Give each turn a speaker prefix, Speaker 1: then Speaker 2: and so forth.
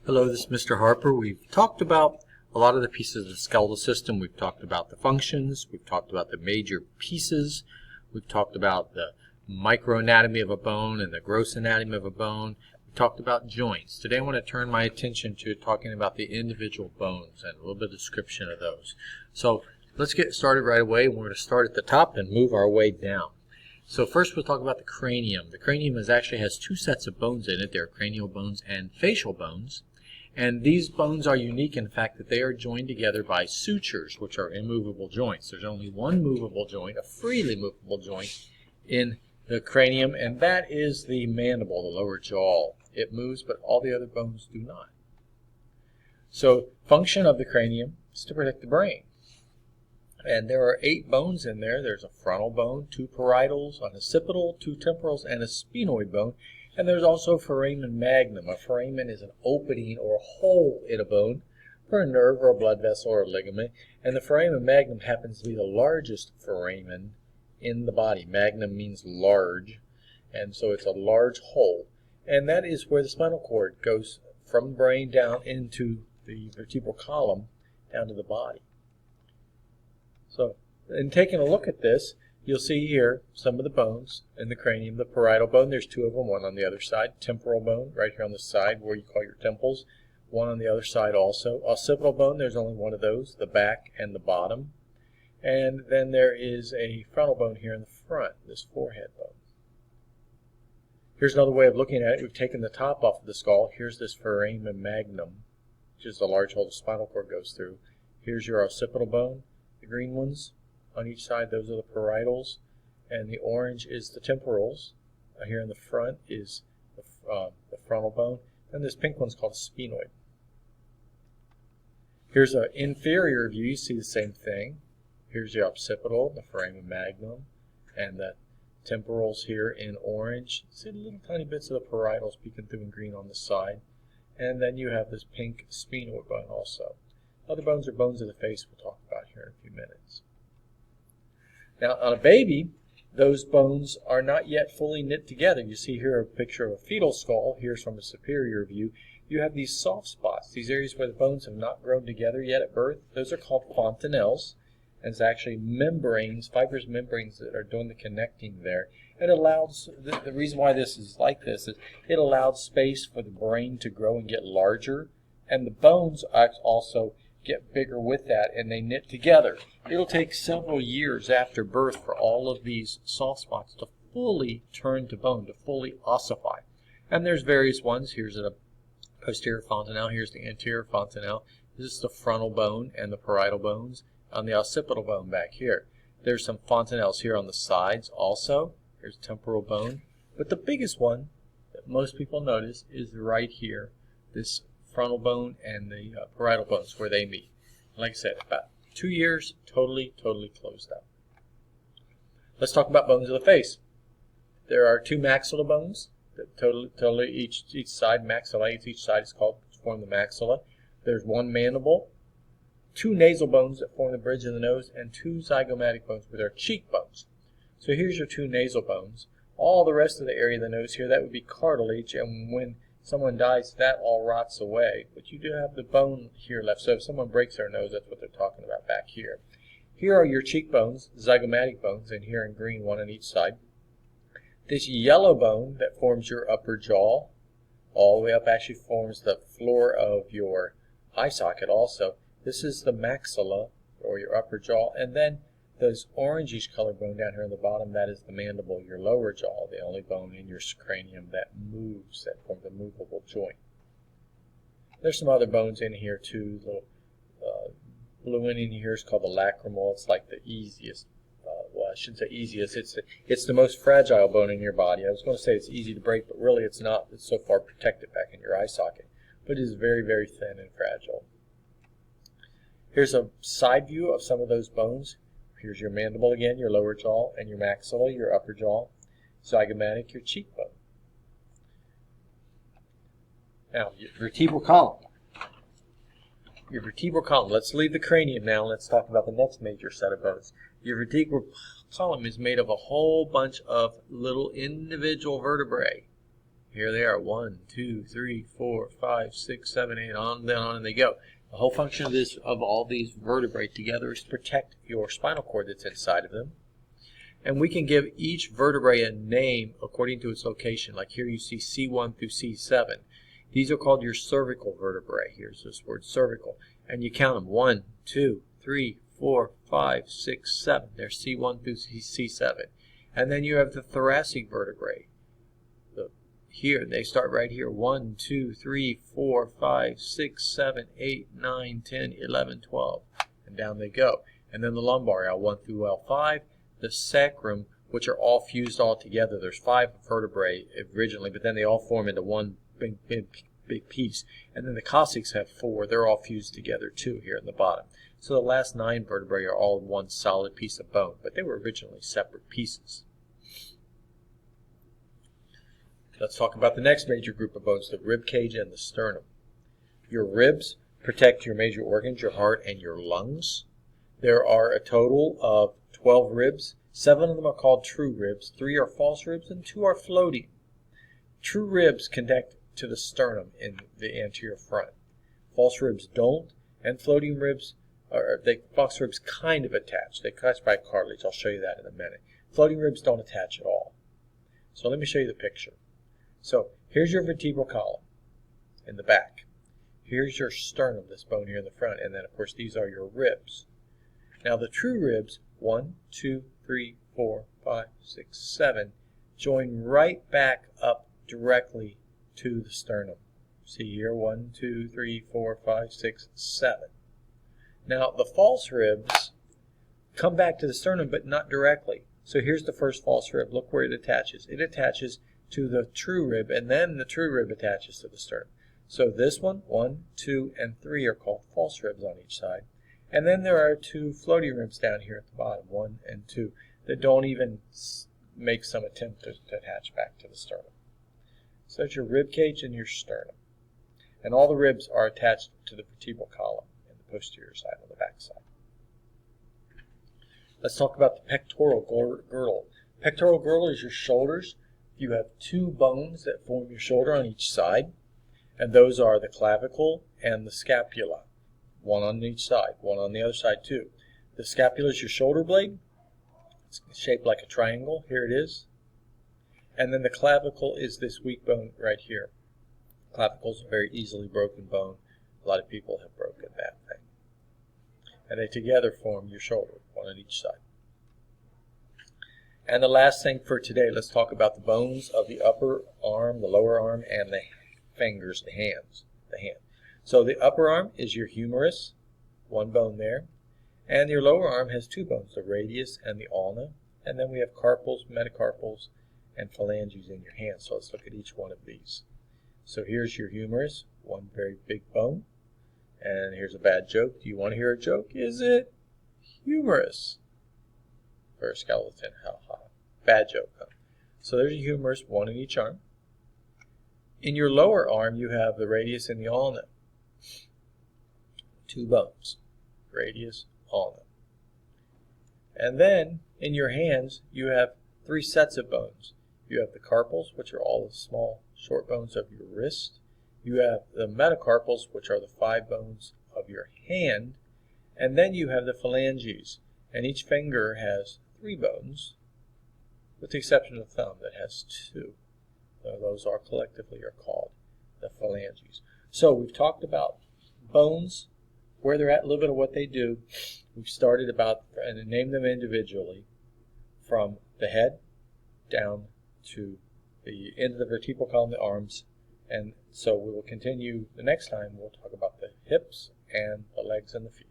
Speaker 1: Hello, this is Mr. Harper. We've talked about a lot of the pieces of the skeletal system. We've talked about the functions. We've talked about the major pieces. We've talked about the microanatomy of a bone and the gross anatomy of a bone. We've talked about joints. Today I want to turn my attention to talking about the individual bones and a little bit of description of those. So let's get started right away. We're going to start at the top and move our way down. So first we'll talk about the cranium. The cranium actually has two sets of bones in it. There are cranial bones and facial bones. And these bones are unique in the fact that they are joined together by sutures, which are immovable joints. There's only one movable joint, a freely movable joint, in the cranium, and that is the mandible, the lower jaw. It moves, but all the other bones do not. So, function of the cranium is to protect the brain. And there are 8 bones in there. There's a frontal bone, 2 parietals, an occipital, 2 temporals, and a sphenoid bone. And there's also foramen magnum. A foramen is an opening or a hole in a bone for a nerve or a blood vessel or a ligament. And the foramen magnum happens to be the largest foramen in the body. Magnum means large, and so it's a large hole. And that is where the spinal cord goes from the brain down into the vertebral column down to the body. So, in taking a look at this, you'll see here some of the bones in the cranium. The parietal bone, there's 2 of them, one on the other side. Temporal bone, right here on the side where you call your temples. One on the other side also. Occipital bone, there's only one of those, the back and the bottom. And then there is a frontal bone here in the front, this forehead bone. Here's another way of looking at it. We've taken the top off of the skull. Here's this foramen magnum, which is the large hole the spinal cord goes through. Here's your occipital bone. The green ones on each side, those are the parietals, and the orange is the temporals. Here in the front is the frontal bone, and this pink one's called a sphenoid. Here's an inferior view. You see the same thing. Here's the occipital, the foramen magnum, and the temporals here in orange. See the little tiny bits of the parietals peeking through in green on the side. And then you have this pink sphenoid bone also. Other bones are bones of the face we'll talk about here in a few minutes. Now, on a baby, those bones are not yet fully knit together. You see here a picture of a fetal skull. Here's from a superior view. You have these soft spots, these areas where the bones have not grown together yet at birth. Those are called fontanelles. And it's actually membranes, fibrous membranes that are doing the connecting there. It allows, the reason why this is like this is it allows space for the brain to grow and get larger. And the bones also get bigger with that, and they knit together. It'll take several years after birth for all of these soft spots to fully turn to bone, to fully ossify. And there's various ones. Here's a posterior fontanelle. Here's the anterior fontanelle. This is the frontal bone and the parietal bones on the occipital bone back here. There's some fontanelles here on the sides also. Here's temporal bone. But the biggest one that most people notice is right here, this frontal bone and the parietal bones where they meet. Like I said, about 2 years, totally closed up. Let's talk about bones of the face. There are 2 maxilla bones that totally each side, maxillae, each side is called to form the maxilla. There's 1 mandible, 2 nasal bones that form the bridge of the nose, and 2 zygomatic bones with our cheekbones. So here's your 2 nasal bones. All the rest of the area of the nose here, that would be cartilage, and when someone dies, that all rots away. But you do have the bone here left. So if someone breaks their nose, that's what they're talking about back here. Here are your cheekbones, zygomatic bones, and here in green, 1 on each side. This yellow bone that forms your upper jaw, all the way up, actually forms the floor of your eye socket also. This is the maxilla, or your upper jaw, and then this orangish colored bone down here on the bottom, that is the mandible, your lower jaw, the only bone in your cranium that moves, that forms a movable joint. There's some other bones in here too. The blue one in here is called the lacrimal. It's like the easiest, well, I shouldn't say easiest, it's the most fragile bone in your body. I was going to say it's easy to break, but really it's not. It's so far protected back in your eye socket. But it is very thin and fragile. Here's a side view of some of those bones. Here's your mandible again, your lower jaw, and your maxilla, your upper jaw. Zygomatic, your cheekbone. Now, your vertebral column. Your vertebral column. Let's leave the cranium now. Let's talk about the next major set of bones. Your vertebral column is made of a whole bunch of little individual vertebrae. Here they are, 1, 2, 3, 4, 5, 6, 7, 8, on and on and they go. The whole function of all these vertebrae together is to protect your spinal cord that's inside of them. And we can give each vertebrae a name according to its location. Like here you see C1 through C7. These are called your cervical vertebrae. Here's this word cervical. And you count them, 1, 2, 3, 4, 5, 6, 7. There's C1 through C7. And then you have the thoracic vertebrae. Here, they start right here. 1, 2, 3, 4, 5, 6, 7, 8, 9, 10, 11, 12. And down they go. And then the lumbar, L1 through L5. The sacrum, which are all fused all together. There's 5 vertebrae originally, but then they all form into one big piece. And then the coccyx have 4. They're all fused together too here in the bottom. So the last 9 vertebrae are all one solid piece of bone, but they were originally separate pieces. Let's talk about the next major group of bones, the rib cage and the sternum. Your ribs protect your major organs, your heart and your lungs. There are a total of 12 ribs. 7 of them are called true ribs, 3 are false ribs, and 2 are floating. True ribs connect to the sternum in the anterior front. False ribs don't, and floating ribs, false ribs kind of attach. They attach by cartilage. I'll show you that in a minute. Floating ribs don't attach at all. So let me show you the picture. So here's your vertebral column in the back. Here's your sternum, this bone here in the front, and then of course these are your ribs. Now the true ribs, 1, 2, 3, 4, 5, 6, 7, join right back up directly to the sternum. See here, 1, 2, 3, 4, 5, 6, 7. Now the false ribs come back to the sternum, but not directly. So here's the first false rib. Look where it attaches. It attaches to the true rib, and then the true rib attaches to the sternum. So this one, 1, 2, and 3 are called false ribs on each side. And then there are 2 floating ribs down here at the bottom, 1 and 2, that don't even make some attempt to attach back to the sternum. So that's your rib cage and your sternum. And all the ribs are attached to the vertebral column in the posterior side, on the back side. Let's talk about the pectoral girdle. Pectoral girdle is your shoulders. You have 2 bones that form your shoulder on each side, and those are the clavicle and the scapula. One on each side, one on the other side too. The scapula is your shoulder blade. It's shaped like a triangle. Here it is. And then the clavicle is this weak bone right here. Clavicle is a very easily broken bone. A lot of people have broken that thing. And they together form your shoulder, one on each side. And the last thing for today, let's talk about the bones of the upper arm, the lower arm, and the fingers, the hands, the hand. So the upper arm is your humerus, 1 bone there, and your lower arm has 2 bones, the radius and the ulna, and then we have carpals, metacarpals, and phalanges in your hand. So let's look at each one of these. So here's your humerus, 1 very big bone, and here's a bad joke. Do you want to hear a joke? Is it humorous for a skeleton? Ha ha. Bad joke, huh? So there's your humerus, 1 in each arm. In your lower arm, you have the radius and the ulna. 2 bones, radius, ulna. And then in your hands, you have 3 sets of bones. You have the carpals, which are all the small, short bones of your wrist. You have the metacarpals, which are the 5 bones of your hand. And then you have the phalanges, and each finger has 3 bones, with the exception of the thumb that has 2. So those are collectively called the phalanges. So we've talked about bones, where they're at, a little bit of what they do. We've started about and named them individually from the head down to the end of the vertebral column, the arms. And so we will continue the next time. We'll talk about the hips and the legs and the feet.